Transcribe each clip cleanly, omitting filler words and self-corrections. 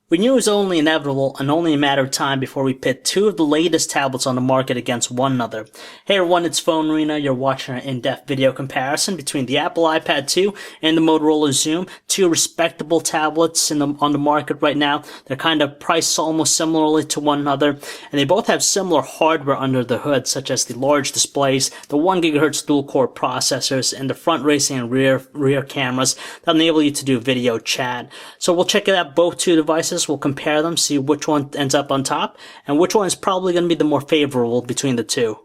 We knew it was only inevitable and only a matter of time before we pit two of the latest tablets on the market against one another. Hey everyone, it's PhoneArena. You're watching an in-depth video comparison between the Apple iPad 2 and the Motorola XOOM, two respectable tablets on the market right now. They're kind of priced almost similarly to one another, and they both have similar hardware under the hood, such as the large displays, the 1 GHz dual-core processors, and the front-facing and rear cameras that enable you to do video chat. So we'll check out both two devices. We'll compare them, see which one ends up on top, and which one is probably going to be the more favorable between the two.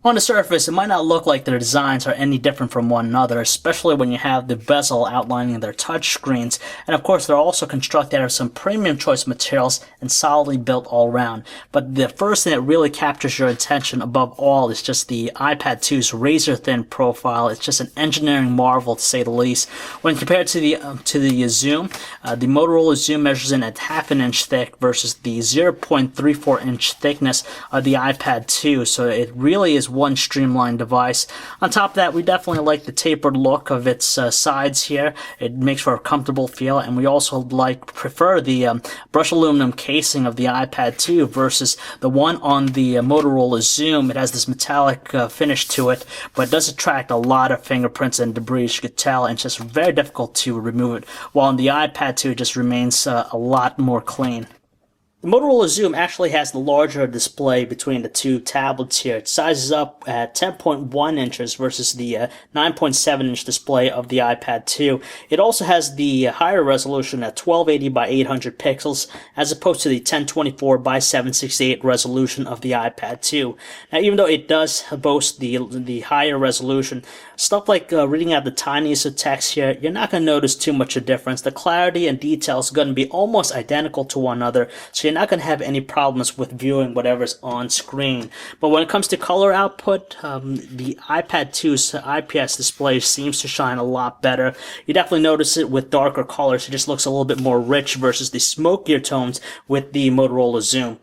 On the surface, it might not look like their designs are any different from one another, especially when you have the bezel outlining their touch screens, and of course they're also constructed out of some premium choice materials and solidly built all around. But the first thing that really captures your attention above all is just the iPad 2's razor-thin profile. It's just an engineering marvel, to say the least. When compared to the XOOM, the Motorola XOOM measures in at half an inch thick versus the 0.34 inch thickness of the iPad 2, so it really is one streamlined device. On top of that, we definitely like the tapered look of its sides here. It makes for a comfortable feel, and we also prefer the brushed aluminum casing of the iPad 2 versus the one on the Motorola XOOM. It has this metallic finish to it, but it does attract a lot of fingerprints and debris, as you could tell, and it's just very difficult to remove it, while on the iPad 2 it just remains a lot more clean. The Motorola XOOM actually has the larger display between the two tablets here. It sizes up at 10.1 inches versus the 9.7 inch display of the iPad 2. It also has the higher resolution at 1280 by 800 pixels as opposed to the 1024 by 768 resolution of the iPad 2. Now, even though it does boast the higher resolution, stuff like reading out the tiniest of text here, you're not going to notice too much of a difference. The clarity and detail is going to be almost identical to one another, so you're not going to have any problems with viewing whatever's on screen. But when it comes to color output, the iPad 2's IPS display seems to shine a lot better. You definitely notice it with darker colors. It just looks a little bit more rich versus the smokier tones with the Motorola XOOM.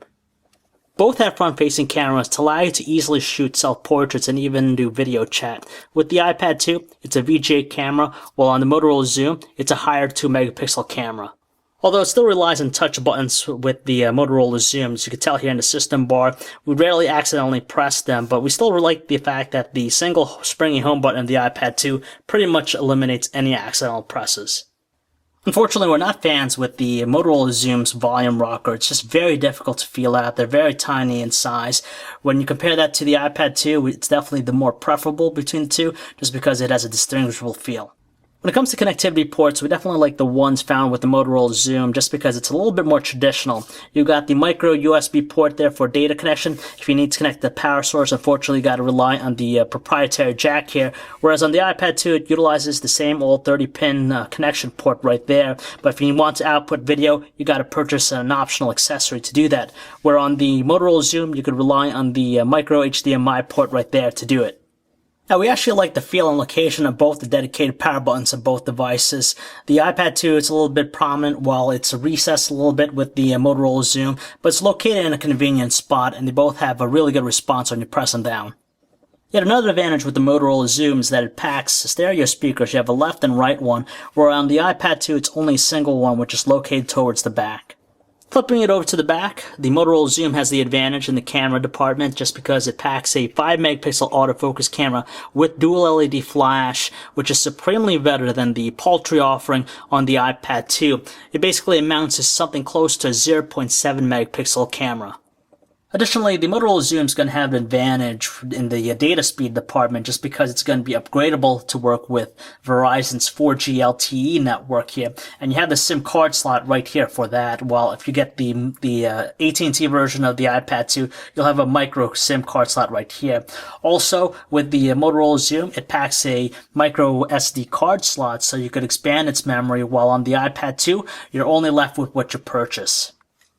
Both have front-facing cameras to allow you to easily shoot self-portraits and even do video chat. With the iPad 2, it's a VGA camera, while on the Motorola XOOM, it's a higher 2-megapixel camera. Although it still relies on touch buttons with the Motorola XOOM, as you can tell here in the system bar, we rarely accidentally press them, but we still like the fact that the single springy home button of the iPad 2 pretty much eliminates any accidental presses. Unfortunately, we're not fans with the Motorola XOOM's volume rocker. It's just very difficult to feel out. They're very tiny in size. When you compare that to the iPad 2, it's definitely the more preferable between the two, just because it has a distinguishable feel. When it comes to connectivity ports, we definitely like the ones found with the Motorola XOOM just because it's a little bit more traditional. You've got the micro USB port there for data connection. If you need to connect the power source, unfortunately you got to rely on the proprietary jack here. Whereas on the iPad 2, it utilizes the same old 30-pin connection port right there. But if you want to output video, you got to purchase an optional accessory to do that. Where on the Motorola XOOM, you could rely on the micro HDMI port right there to do it. Now, we actually like the feel and location of both the dedicated power buttons of both devices. The iPad 2 is a little bit prominent while it's recessed a little bit with the Motorola XOOM, but it's located in a convenient spot and they both have a really good response when you press them down. Yet another advantage with the Motorola XOOM is that it packs stereo speakers. You have a left and right one, where on the iPad 2 it's only a single one which is located towards the back. Flipping it over to the back, the Motorola XOOM has the advantage in the camera department just because it packs a 5-megapixel autofocus camera with dual LED flash, which is supremely better than the paltry offering on the iPad 2. It basically amounts to something close to a 0.7 megapixel camera. Additionally, the Motorola XOOM is going to have an advantage in the data speed department just because it's going to be upgradable to work with Verizon's 4G LTE network here. And you have the SIM card slot right here for that, while if you get the AT&T version of the iPad 2, you'll have a micro SIM card slot right here. Also, with the Motorola XOOM, it packs a micro SD card slot so you could expand its memory, while on the iPad 2, you're only left with what you purchase.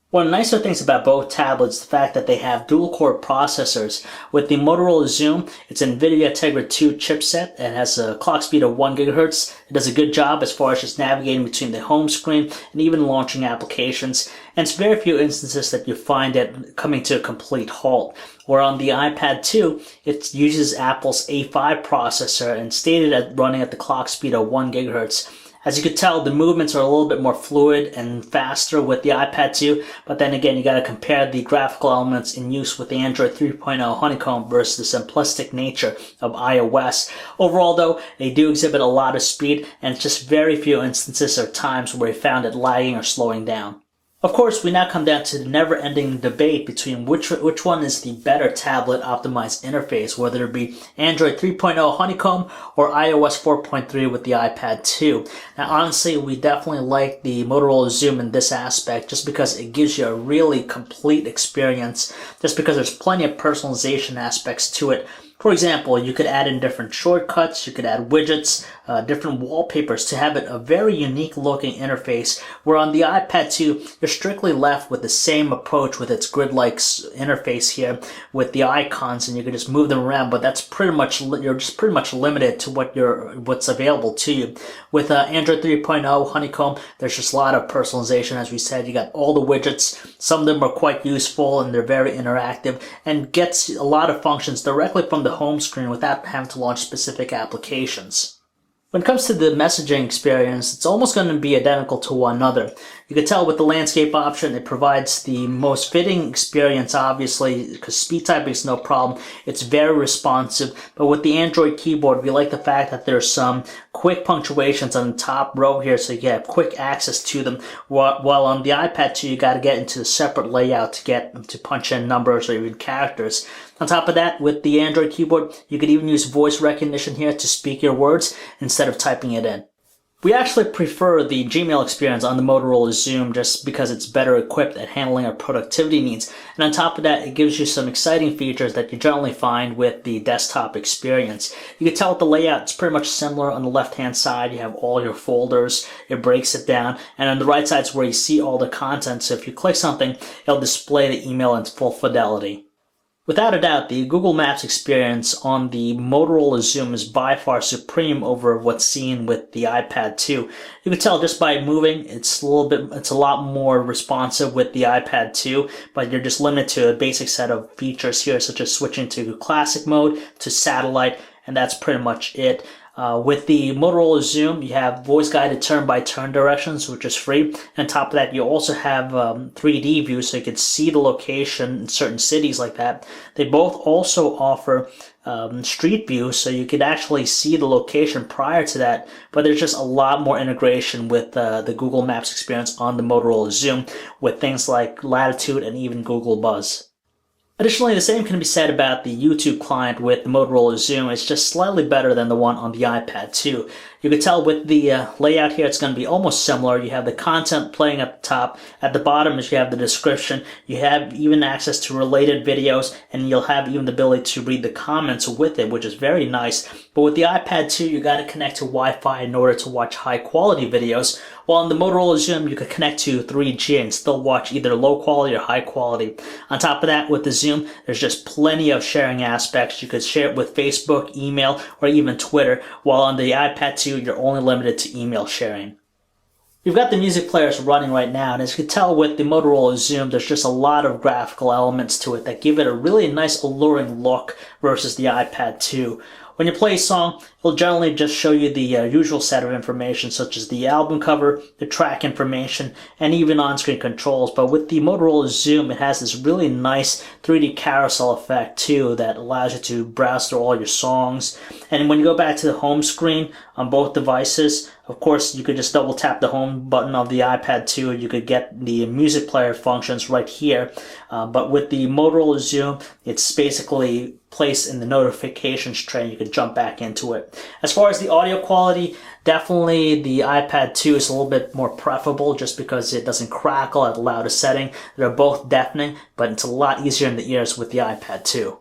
One of the nicer things about both tablets is the fact that they have dual-core processors. With the Motorola XOOM, it's an NVIDIA Tegra 2 chipset. It has a clock speed of 1 GHz. It does a good job as far as just navigating between the home screen and even launching applications. And it's very few instances that you find it coming to a complete halt. Where on the iPad 2, it uses Apple's A5 processor and stated at running at the clock speed of 1 GHz. As you could tell, the movements are a little bit more fluid and faster with the iPad 2, but then again, you got to compare the graphical elements in use with the Android 3.0 Honeycomb versus the simplistic nature of iOS. Overall though, they do exhibit a lot of speed, and it's just very few instances or times where we found it lagging or slowing down. Of course, we now come down to the never-ending debate between which one is the better tablet-optimized interface, whether it be Android 3.0 Honeycomb or iOS 4.3 with the iPad 2. Now, honestly, we definitely like the Motorola XOOM in this aspect just because it gives you a really complete experience, just because there's plenty of personalization aspects to it. For example, you could add in different shortcuts, you could add widgets, different wallpapers to have it a very unique looking interface, where on the iPad 2, you're strictly left with the same approach with its grid-like interface here with the icons, and you can just move them around, but that's pretty much, you're just pretty much limited to what's available to you. With Android 3.0 Honeycomb, there's just a lot of personalization. As we said, you got all the widgets. Some of them are quite useful and they're very interactive and gets a lot of functions directly from the home screen without having to launch specific applications. When it comes to the messaging experience, it's almost going to be identical to one another. You can tell with the landscape option, it provides the most fitting experience, obviously, because speed typing is no problem. It's very responsive. But with the Android keyboard, we like the fact that there's some quick punctuations on the top row here, so you can have quick access to them. While on the iPad 2, you got to get into a separate layout to punch in numbers or even characters. On top of that, with the Android keyboard, you could even use voice recognition here to speak your words instead of typing it in. We actually prefer the Gmail experience on the Motorola XOOM just because it's better equipped at handling our productivity needs. And on top of that, it gives you some exciting features that you generally find with the desktop experience. You can tell with the layout, it's pretty much similar. On the left-hand side, you have all your folders. It breaks it down. And on the right side is where you see all the content. So if you click something, it'll display the email in full fidelity. Without a doubt, the Google Maps experience on the Motorola XOOM is by far supreme over what's seen with the iPad 2. You can tell just by moving, it's a lot more responsive with the iPad 2, but you're just limited to a basic set of features here, such as switching to classic mode, to satellite, and that's pretty much it. With the Motorola XOOM, you have voice-guided turn-by-turn directions, which is free. And on top of that, you also have 3D view, so you can see the location in certain cities like that. They both also offer street view, so you could actually see the location prior to that. But there's just a lot more integration with the Google Maps experience on the Motorola XOOM, with things like latitude and even Google Buzz. Additionally, the same can be said about the YouTube client with the Motorola XOOM. It's just slightly better than the one on the iPad 2. You can tell with the layout here, it's going to be almost similar. You have the content playing at the top. At the bottom is you have the description. You have even access to related videos, and you'll have even the ability to read the comments with it, which is very nice. But with the iPad 2, you got to connect to Wi-Fi in order to watch high-quality videos. While on the Motorola XOOM, you could connect to 3G and still watch either low quality or high quality. On top of that, with the XOOM, there's just plenty of sharing aspects. You could share it with Facebook, email, or even Twitter, while on the iPad 2, you're only limited to email sharing. You've got the music players running right now, and as you can tell with the Motorola XOOM, there's just a lot of graphical elements to it that give it a really nice, alluring look versus the iPad 2. When you play a song, it'll generally just show you the usual set of information, such as the album cover, the track information, and even on-screen controls. But with the Motorola XOOM, it has this really nice 3D carousel effect too that allows you to browse through all your songs. And when you go back to the home screen on both devices, of course, you could just double tap the home button of the iPad 2 and you could get the music player functions right here. But with the Motorola XOOM, it's basically placed in the notifications tray and you can jump back into it. As far as the audio quality, definitely the iPad 2 is a little bit more preferable just because it doesn't crackle at the loudest setting. They're both deafening, but it's a lot easier in the ears with the iPad 2.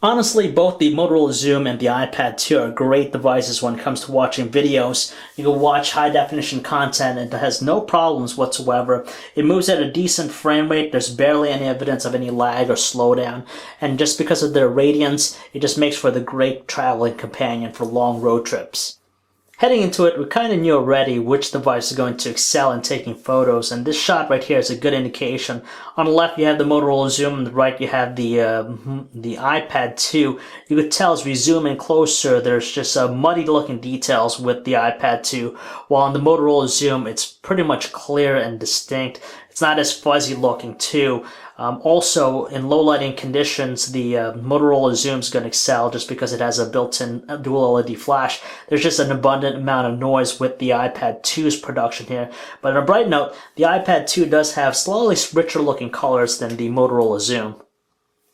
Honestly, both the Motorola XOOM and the iPad 2 are great devices when it comes to watching videos. You can watch high-definition content and it has no problems whatsoever. It moves at a decent frame rate. There's barely any evidence of any lag or slowdown. And just because of their radiance, it just makes for the great traveling companion for long road trips. Heading into it, we kind of knew already which device is going to excel in taking photos, and this shot right here is a good indication. On the left you have the Motorola XOOM, on the right you have the iPad 2. You could tell as we zoom in closer, there's just muddy looking details with the iPad 2, while on the Motorola XOOM it's pretty much clear and distinct. It's not as fuzzy looking too. Also, in low lighting conditions, the Motorola XOOM is going to excel just because it has a built-in dual LED flash. There's just an abundant amount of noise with the iPad 2's production here. But on a bright note, the iPad 2 does have slightly richer looking colors than the Motorola XOOM.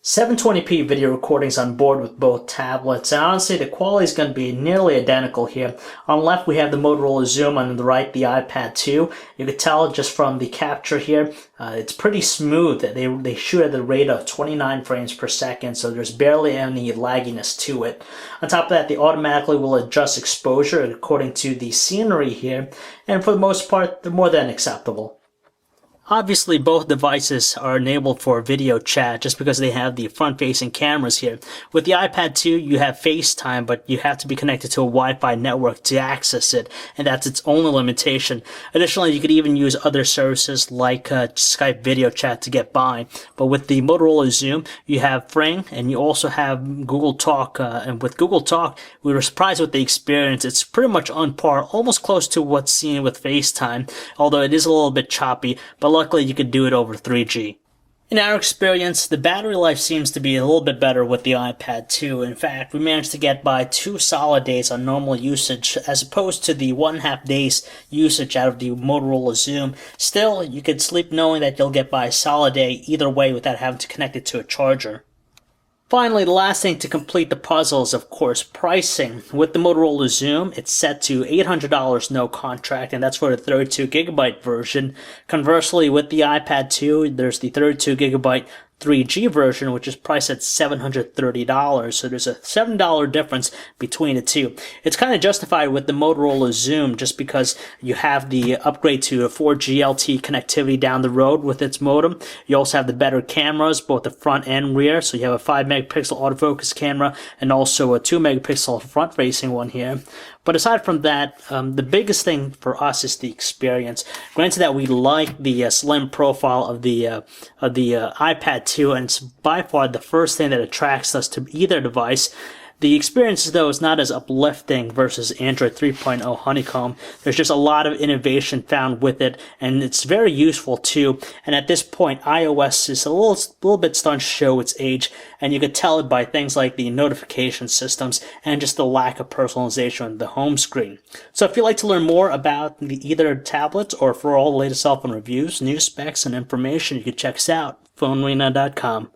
720p video recordings on board with both tablets, and honestly the quality is going to be nearly identical here. On the left we have the Motorola XOOM, on the right the iPad 2. You could tell just from the capture here, it's pretty smooth. They shoot at the rate of 29 frames per second, so there's barely any lagginess to it. On top of that, they automatically will adjust exposure according to the scenery here, and for the most part they're more than acceptable. Obviously, both devices are enabled for video chat just because they have the front-facing cameras here. With the iPad 2, you have FaceTime, but you have to be connected to a Wi-Fi network to access it, and that's its only limitation. Additionally, you could even use other services like Skype video chat to get by. But with the Motorola XOOM, you have Ring, and you also have Google Talk. And with Google Talk, we were surprised with the experience. It's pretty much on par, almost close to what's seen with FaceTime, although it is a little bit choppy, but luckily you could do it over 3G. In our experience, the battery life seems to be a little bit better with the iPad 2. In fact, we managed to get by 2 solid days on normal usage as opposed to the 1.5 days usage out of the Motorola XOOM. Still, you could sleep knowing that you'll get by a solid day either way without having to connect it to a charger. Finally, the last thing to complete the puzzle is, of course, pricing. With the Motorola XOOM, it's set to $800 no contract, and that's for the 32GB version. Conversely, with the iPad 2, there's the 32GB 3G version, which is priced at $730, so there's a $7 difference between the two. It's kind of justified with the Motorola XOOM just because you have the upgrade to a 4G LTE connectivity down the road with its modem. You also have the better cameras, both the front and rear, so you have a 5-megapixel autofocus camera and also a 2-megapixel front-facing one here. But aside from that, the biggest thing for us is the experience. Granted that we like the slim profile of the iPad 2, and it's by far the first thing that attracts us to either device. The experience, though, is not as uplifting versus Android 3.0 Honeycomb. There's just a lot of innovation found with it, and it's very useful too. And at this point, iOS is a little bit starting to show its age, and you could tell it by things like the notification systems and just the lack of personalization on the home screen. So if you'd like to learn more about either tablets or for all the latest cell phone reviews, news, specs, and information, you can check us out, PhoneArena.com.